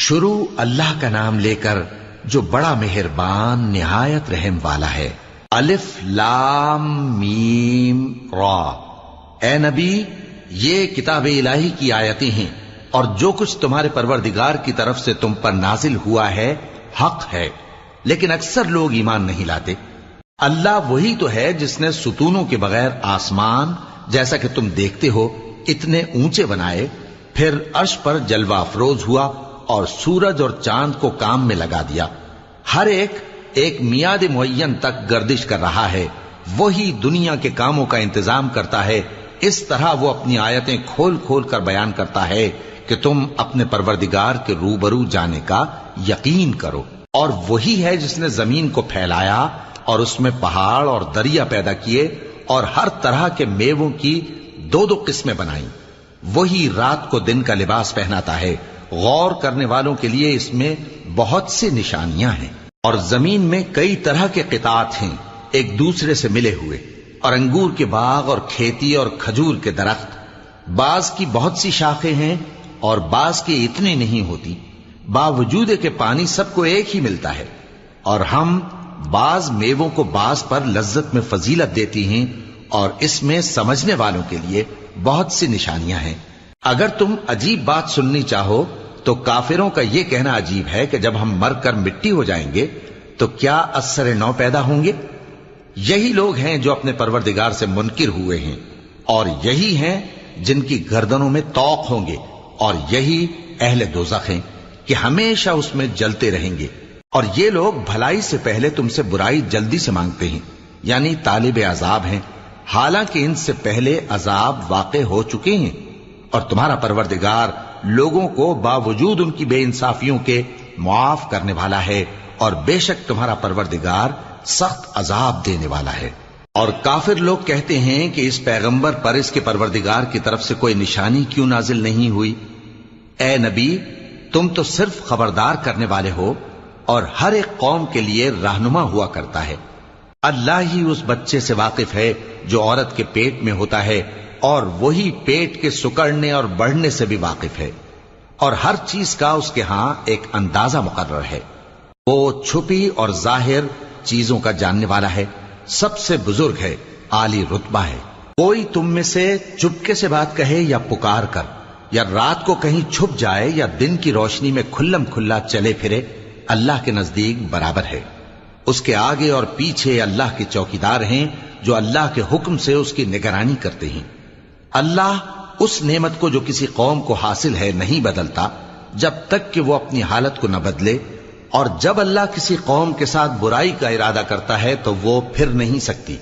شروع اللہ کا نام لے کر جو بڑا مہربان نہایت رحم والا ہے۔ الف لام میم را۔ اے نبی، یہ کتاب الہی کی آیتیں ہیں، اور جو کچھ تمہارے پروردگار کی طرف سے تم پر نازل ہوا ہے حق ہے، لیکن اکثر لوگ ایمان نہیں لاتے۔ اللہ وہی تو ہے جس نے ستونوں کے بغیر آسمان جیسا کہ تم دیکھتے ہو اتنے اونچے بنائے، پھر عرش پر جلوہ افروز ہوا اور سورج اور چاند کو کام میں لگا دیا۔ ہر ایک میعاد معین تک گردش کر رہا ہے۔ وہی دنیا کے کاموں کا انتظام کرتا ہے۔ اس طرح وہ اپنی آیتیں کھول کھول کر بیان کرتا ہے کہ تم اپنے پروردگار کے روبرو جانے کا یقین کرو۔ اور وہی ہے جس نے زمین کو پھیلایا اور اس میں پہاڑ اور دریا پیدا کیے اور ہر طرح کے میووں کی دو دو قسمیں بنائیں۔ وہی رات کو دن کا لباس پہناتا ہے۔ غور کرنے والوں کے لیے اس میں بہت سی نشانیاں ہیں۔ اور زمین میں کئی طرح کے قطعات ہیں ایک دوسرے سے ملے ہوئے، اور انگور کے باغ اور کھیتی اور کھجور کے درخت۔ بعض کی بہت سی شاخیں ہیں اور بعض کی اتنی نہیں ہوتی، باوجود کہ پانی سب کو ایک ہی ملتا ہے۔ اور ہم بعض میووں کو بعض پر لذت میں فضیلت دیتی ہیں، اور اس میں سمجھنے والوں کے لیے بہت سی نشانیاں ہیں۔ اگر تم عجیب بات سننی چاہو تو کافروں کا یہ کہنا عجیب ہے کہ جب ہم مر کر مٹی ہو جائیں گے تو کیا ازسر نو پیدا ہوں گے؟ یہی لوگ ہیں جو اپنے پروردگار سے منکر ہوئے ہیں، اور یہی ہیں جن کی گردنوں میں طوق ہوں گے، اور یہی اہل دوزخ ہیں کہ ہمیشہ اس میں جلتے رہیں گے۔ اور یہ لوگ بھلائی سے پہلے تم سے برائی جلدی سے مانگتے ہیں، یعنی طالب عذاب ہیں، حالانکہ ان سے پہلے عذاب واقع ہو چکے ہیں۔ اور تمہارا پروردگار لوگوں کو باوجود ان کی بے انصافیوں کے معاف کرنے والا ہے، اور بے شک تمہارا پروردگار سخت عذاب دینے والا ہے۔ اور کافر لوگ کہتے ہیں کہ اس پیغمبر پر اس کے پروردگار کی طرف سے کوئی نشانی کیوں نازل نہیں ہوئی؟ اے نبی، تم تو صرف خبردار کرنے والے ہو، اور ہر ایک قوم کے لیے رہنما ہوا کرتا ہے۔ اللہ ہی اس بچے سے واقف ہے جو عورت کے پیٹ میں ہوتا ہے، اور وہی پیٹ کے سکڑنے اور بڑھنے سے بھی واقف ہے، اور ہر چیز کا اس کے ہاں ایک اندازہ مقرر ہے۔ وہ چھپی اور ظاہر چیزوں کا جاننے والا ہے، سب سے بزرگ ہے، عالی رتبہ ہے۔ کوئی تم میں سے چپکے سے بات کہے یا پکار کر، یا رات کو کہیں چھپ جائے یا دن کی روشنی میں کھلم کھلا چلے پھرے، اللہ کے نزدیک برابر ہے۔ اس کے آگے اور پیچھے اللہ کے چوکیدار ہیں جو اللہ کے حکم سے اس کی نگرانی کرتے ہیں۔ اللہ اس نعمت کو جو کسی قوم کو حاصل ہے نہیں بدلتا جب تک کہ وہ اپنی حالت کو نہ بدلے، اور جب اللہ کسی قوم کے ساتھ برائی کا ارادہ کرتا ہے تو وہ پھر نہیں سکتی،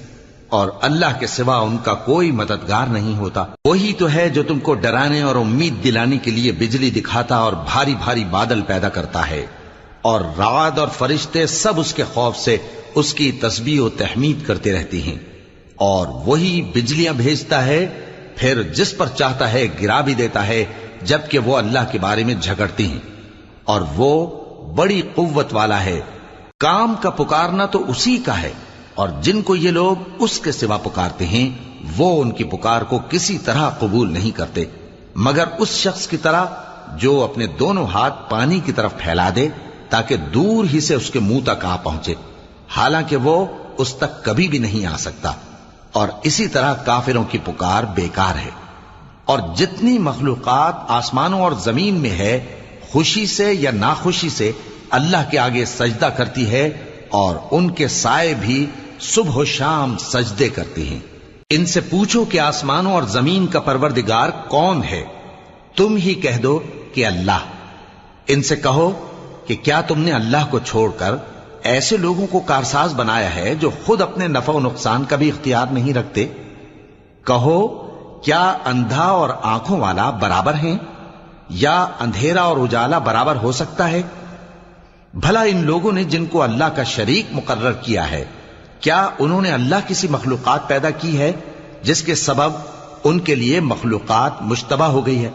اور اللہ کے سوا ان کا کوئی مددگار نہیں ہوتا۔ وہی تو ہے جو تم کو ڈرانے اور امید دلانے کے لیے بجلی دکھاتا اور بھاری بھاری بادل پیدا کرتا ہے، اور رعد اور فرشتے سب اس کے خوف سے اس کی تسبیح و تحمید کرتے رہتے ہیں۔ اور وہی بجلیاں بھیجتا ہے، پھر جس پر چاہتا ہے گرا بھی دیتا ہے، جبکہ وہ اللہ کے بارے میں جھگڑتے ہیں، اور وہ بڑی قوت والا ہے۔ کام کا پکارنا تو اسی کا ہے، اور جن کو یہ لوگ اس کے سوا پکارتے ہیں وہ ان کی پکار کو کسی طرح قبول نہیں کرتے، مگر اس شخص کی طرح جو اپنے دونوں ہاتھ پانی کی طرف پھیلا دے تاکہ دور ہی سے اس کے منہ تک آ پہنچے، حالانکہ وہ اس تک کبھی بھی نہیں آ سکتا۔ اور اسی طرح کافروں کی پکار بیکار ہے۔ اور جتنی مخلوقات آسمانوں اور زمین میں ہے، خوشی سے یا ناخوشی سے اللہ کے آگے سجدہ کرتی ہے، اور ان کے سائے بھی صبح و شام سجدے کرتے ہیں۔ ان سے پوچھو کہ آسمانوں اور زمین کا پروردگار کون ہے؟ تم ہی کہہ دو کہ اللہ۔ ان سے کہو کہ کیا تم نے اللہ کو چھوڑ کر ایسے لوگوں کو کارساز بنایا ہے جو خود اپنے نفع و نقصان کا بھی اختیار نہیں رکھتے؟ کہو کیا اندھا اور آنکھوں والا برابر ہیں، یا اندھیرا اور اجالا برابر ہو سکتا ہے؟ بھلا ان لوگوں نے جن کو اللہ کا شریک مقرر کیا ہے، کیا انہوں نے اللہ کسی مخلوقات پیدا کی ہے جس کے سبب ان کے لیے مخلوقات مشتبہ ہو گئی ہے؟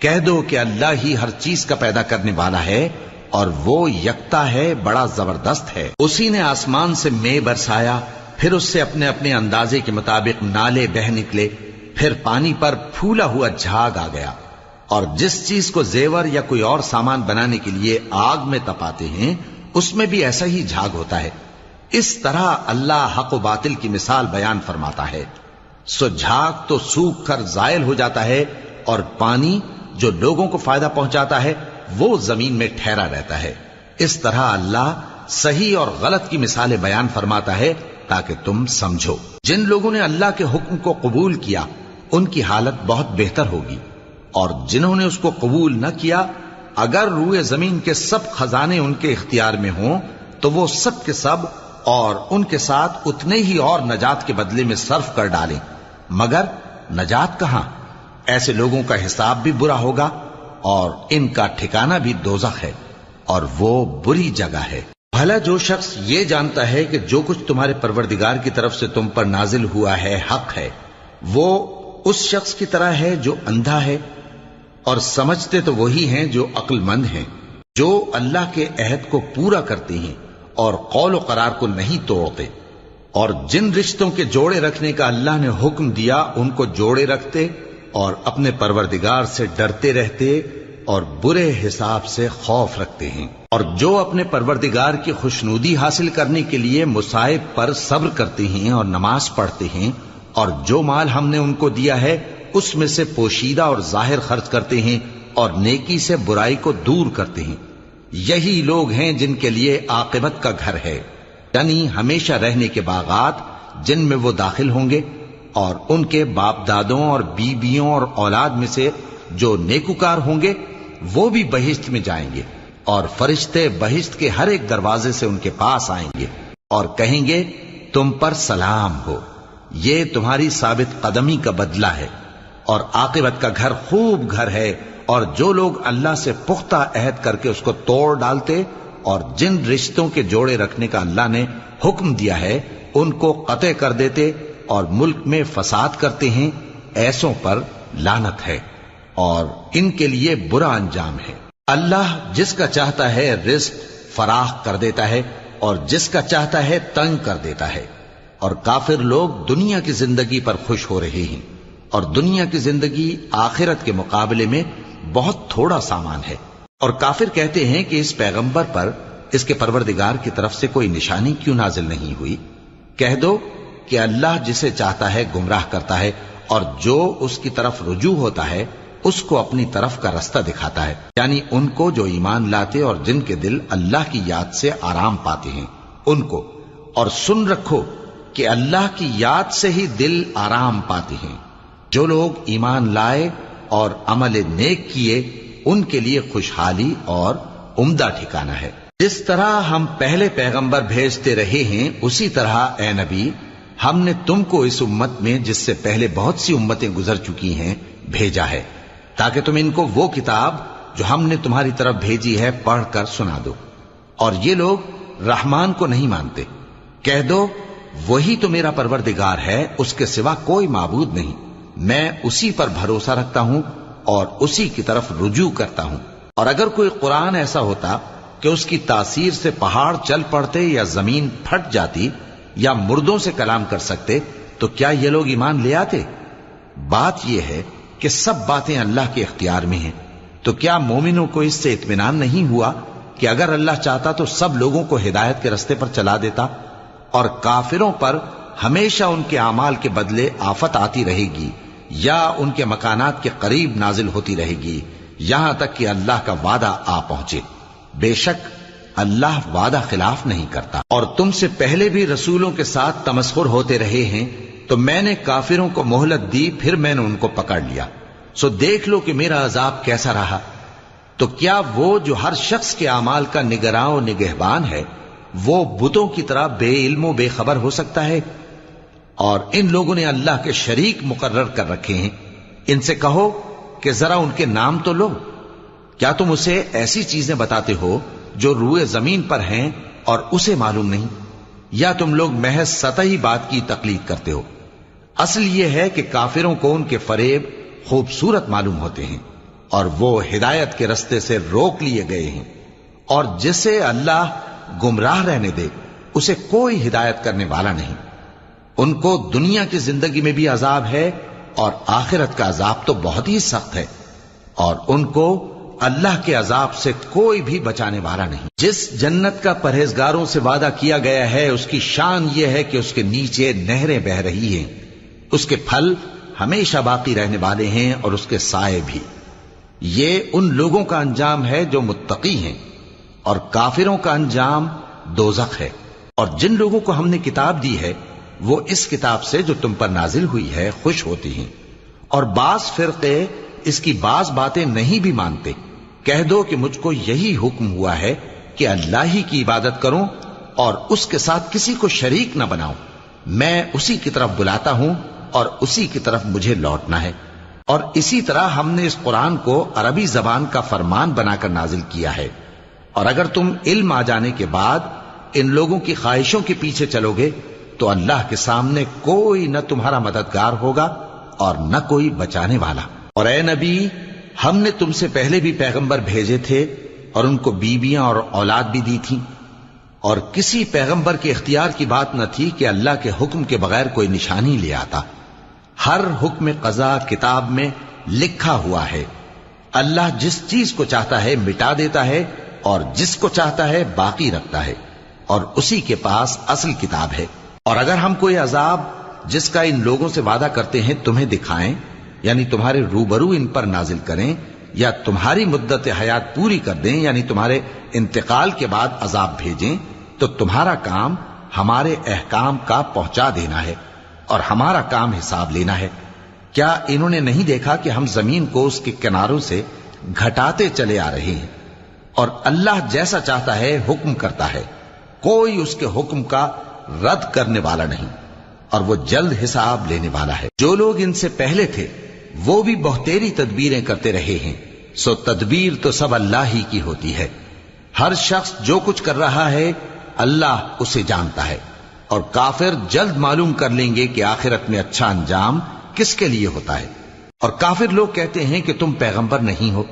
کہہ دو کہ اللہ ہی ہر چیز کا پیدا کرنے والا ہے، اور وہ یکتا ہے، بڑا زبردست ہے۔ اسی نے آسمان سے مے برسایا، پھر اس سے اپنے اپنے اندازے کے مطابق نالے بہہ نکلے، پھر پانی پر پھولا ہوا جھاگ آ گیا، اور جس چیز کو زیور یا کوئی اور سامان بنانے کے لیے آگ میں تپاتے ہیں اس میں بھی ایسا ہی جھاگ ہوتا ہے. اس طرح اللہ حق و باطل کی مثال بیان فرماتا ہے. سو جھاگ تو سوکھ کر زائل ہو جاتا ہے اور پانی جو لوگوں کو فائدہ پہنچاتا ہے وہ زمین میں ٹھہرا رہتا ہے. اس طرح اللہ صحیح اور غلط کی مثالیں بیان فرماتا ہے تاکہ تم سمجھو. جن لوگوں نے اللہ کے حکم کو قبول کیا ان کی حالت بہت بہتر ہوگی، اور جنہوں نے اس کو قبول نہ کیا اگر روئے زمین کے سب خزانے ان کے اختیار میں ہوں تو وہ سب کے سب اور ان کے ساتھ اتنے ہی اور نجات کے بدلے میں صرف کر ڈالیں، مگر نجات کہاں؟ ایسے لوگوں کا حساب بھی برا ہوگا اور ان کا ٹھکانہ بھی دوزخ ہے، اور وہ بری جگہ ہے. بھلا جو شخص یہ جانتا ہے کہ جو کچھ تمہارے پروردگار کی طرف سے تم پر نازل ہوا ہے حق ہے، وہ اس شخص کی طرح ہے جو اندھا ہے، اور سمجھتے تو وہی ہیں جو عقل مند ہیں، جو اللہ کے عہد کو پورا کرتے ہیں اور قول و قرار کو نہیں توڑتے، اور جن رشتوں کے جوڑے رکھنے کا اللہ نے حکم دیا ان کو جوڑے رکھتے اور اپنے پروردگار سے ڈرتے رہتے اور برے حساب سے خوف رکھتے ہیں، اور جو اپنے پروردگار کی خوشنودی حاصل کرنے کے لیے مصائب پر صبر کرتے ہیں اور نماز پڑھتے ہیں، اور جو مال ہم نے ان کو دیا ہے اس میں سے پوشیدہ اور ظاہر خرچ کرتے ہیں اور نیکی سے برائی کو دور کرتے ہیں. یہی لوگ ہیں جن کے لیے عاقبت کا گھر ہے، یعنی ہمیشہ رہنے کے باغات جن میں وہ داخل ہوں گے، اور ان کے باپ دادوں اور بیویوں اور اولاد میں سے جو نیکوکار ہوں گے وہ بھی بہشت میں جائیں گے، اور فرشتے بہشت کے ہر ایک دروازے سے ان کے پاس آئیں گے اور کہیں گے تم پر سلام ہو، یہ تمہاری ثابت قدمی کا بدلہ ہے، اور عاقبت کا گھر خوب گھر ہے. اور جو لوگ اللہ سے پختہ عہد کر کے اس کو توڑ ڈالتے اور جن رشتوں کے جوڑے رکھنے کا اللہ نے حکم دیا ہے ان کو قطع کر دیتے اور ملک میں فساد کرتے ہیں، ایسوں پر لعنت ہے اور ان کے لیے برا انجام ہے. اللہ جس کا چاہتا ہے رزق فراخ کر دیتا ہے اور جس کا چاہتا ہے تنگ کر دیتا ہے، اور کافر لوگ دنیا کی زندگی پر خوش ہو رہے ہیں، اور دنیا کی زندگی آخرت کے مقابلے میں بہت تھوڑا سامان ہے. اور کافر کہتے ہیں کہ اس پیغمبر پر اس کے پروردگار کی طرف سے کوئی نشانی کیوں نازل نہیں ہوئی؟ کہہ دو کہ اللہ جسے چاہتا ہے گمراہ کرتا ہے، اور جو اس کی طرف رجوع ہوتا ہے اس کو اپنی طرف کا رستہ دکھاتا ہے، یعنی ان کو جو ایمان لاتے اور جن کے دل اللہ کی یاد سے آرام پاتے ہیں ان کو. اور سن رکھو کہ اللہ کی یاد سے ہی دل آرام پاتے ہیں. جو لوگ ایمان لائے اور عمل نیک کیے ان کے لیے خوشحالی اور عمدہ ٹھکانہ ہے. جس طرح ہم پہلے پیغمبر بھیجتے رہے ہیں اسی طرح اے نبی ہم نے تم کو اس امت میں جس سے پہلے بہت سی امتیں گزر چکی ہیں بھیجا ہے، تاکہ تم ان کو وہ کتاب جو ہم نے تمہاری طرف بھیجی ہے پڑھ کر سنا دو. اور یہ لوگ رحمان کو نہیں مانتے. کہہ دو وہی تو میرا پروردگار ہے، اس کے سوا کوئی معبود نہیں، میں اسی پر بھروسہ رکھتا ہوں اور اسی کی طرف رجوع کرتا ہوں. اور اگر کوئی قرآن ایسا ہوتا کہ اس کی تاثیر سے پہاڑ چل پڑتے یا زمین پھٹ جاتی یا مردوں سے کلام کر سکتے تو کیا یہ لوگ ایمان لے آتے؟ بات یہ ہے کہ سب باتیں اللہ کے اختیار میں ہیں. تو کیا مومنوں کو اس سے اطمینان نہیں ہوا کہ اگر اللہ چاہتا تو سب لوگوں کو ہدایت کے رستے پر چلا دیتا؟ اور کافروں پر ہمیشہ ان کے اعمال کے بدلے آفت آتی رہے گی یا ان کے مکانات کے قریب نازل ہوتی رہے گی یہاں تک کہ اللہ کا وعدہ آ پہنچے. بے شک اللہ وعدہ خلاف نہیں کرتا. اور تم سے پہلے بھی رسولوں کے ساتھ تمسخر ہوتے رہے ہیں تو میں نے کافروں کو مہلت دی، پھر میں نے ان کو پکڑ لیا. سو دیکھ لو کہ میرا عذاب کیسا رہا. تو کیا وہ جو ہر شخص کے اعمال کا نگراں و نگہبان ہے وہ بتوں کی طرح بے علم و بے خبر ہو سکتا ہے؟ اور ان لوگوں نے اللہ کے شریک مقرر کر رکھے ہیں. ان سے کہو کہ ذرا ان کے نام تو لو. کیا تم اسے ایسی چیزیں بتاتے ہو جو روئے زمین پر ہیں اور اسے معلوم نہیں، یا تم لوگ محض سطحی بات کی تقلید کرتے ہو؟ اصل یہ ہے کہ کافروں کو ان کے فریب خوبصورت معلوم ہوتے ہیں اور وہ ہدایت کے رستے سے روک لیے گئے ہیں. اور جسے اللہ گمراہ رہنے دے اسے کوئی ہدایت کرنے والا نہیں. ان کو دنیا کی زندگی میں بھی عذاب ہے اور آخرت کا عذاب تو بہت ہی سخت ہے. اور ان کو اللہ کے عذاب سے کوئی بھی بچانے والا نہیں۔ جس جنت کا پرہیزگاروں سے وعدہ کیا گیا ہے اس کی شان یہ ہے کہ اس کے نیچے نہریں بہہ رہی ہیں، اس کے پھل ہمیشہ باقی رہنے والے ہیں اور اس کے سائے بھی۔ یہ ان لوگوں کا انجام ہے جو متقی ہیں، اور کافروں کا انجام دوزخ ہے۔ اور جن لوگوں کو ہم نے کتاب دی ہے وہ اس کتاب سے جو تم پر نازل ہوئی ہے خوش ہوتی ہیں، اور بعض فرقے اس کی بعض باتیں نہیں بھی مانتے۔ کہہ دو کہ مجھ کو یہی حکم ہوا ہے کہ اللہ ہی کی عبادت کروں اور اس کے ساتھ کسی کو شریک نہ بناؤں۔ میں اسی کی طرف بلاتا ہوں اور اسی کی طرف مجھے لوٹنا ہے۔ اور اسی طرح ہم نے اس قرآن کو عربی زبان کا فرمان بنا کر نازل کیا ہے، اور اگر تم علم آ جانے کے بعد ان لوگوں کی خواہشوں کے پیچھے چلو گے تو اللہ کے سامنے کوئی نہ تمہارا مددگار ہوگا اور نہ کوئی بچانے والا۔ اور اے نبی، ہم نے تم سے پہلے بھی پیغمبر بھیجے تھے اور ان کو بیویاں اور اولاد بھی دی تھیں، اور کسی پیغمبر کے اختیار کی بات نہ تھی کہ اللہ کے حکم کے بغیر کوئی نشانی لے آتا۔ ہر حکم قضا کتاب میں لکھا ہوا ہے۔ اللہ جس چیز کو چاہتا ہے مٹا دیتا ہے اور جس کو چاہتا ہے باقی رکھتا ہے، اور اسی کے پاس اصل کتاب ہے۔ اور اگر ہم کوئی عذاب جس کا ان لوگوں سے وعدہ کرتے ہیں تمہیں دکھائیں، یعنی تمہارے روبرو ان پر نازل کریں، یا تمہاری مدت حیات پوری کر دیں، یعنی تمہارے انتقال کے بعد عذاب بھیجیں، تو تمہارا کام ہمارے احکام کا پہنچا دینا ہے اور ہمارا کام حساب لینا ہے۔ کیا انہوں نے نہیں دیکھا کہ ہم زمین کو اس کے کناروں سے گھٹاتے چلے آ رہے ہیں؟ اور اللہ جیسا چاہتا ہے حکم کرتا ہے، کوئی اس کے حکم کا رد کرنے والا نہیں، اور وہ جلد حساب لینے والا ہے۔ جو لوگ ان سے پہلے تھے وہ بھی بہتیری تدبیریں کرتے رہے ہیں، سو تدبیر تو سب اللہ ہی کی ہوتی ہے۔ ہر شخص جو کچھ کر رہا ہے اللہ اسے جانتا ہے، اور کافر جلد معلوم کر لیں گے کہ آخرت میں اچھا انجام کس کے لیے ہوتا ہے۔ اور کافر لوگ کہتے ہیں کہ تم پیغمبر نہیں ہو۔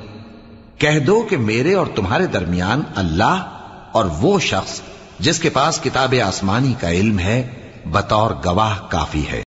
کہہ دو کہ میرے اور تمہارے درمیان اللہ اور وہ شخص جس کے پاس کتاب آسمانی کا علم ہے بطور گواہ کافی ہے۔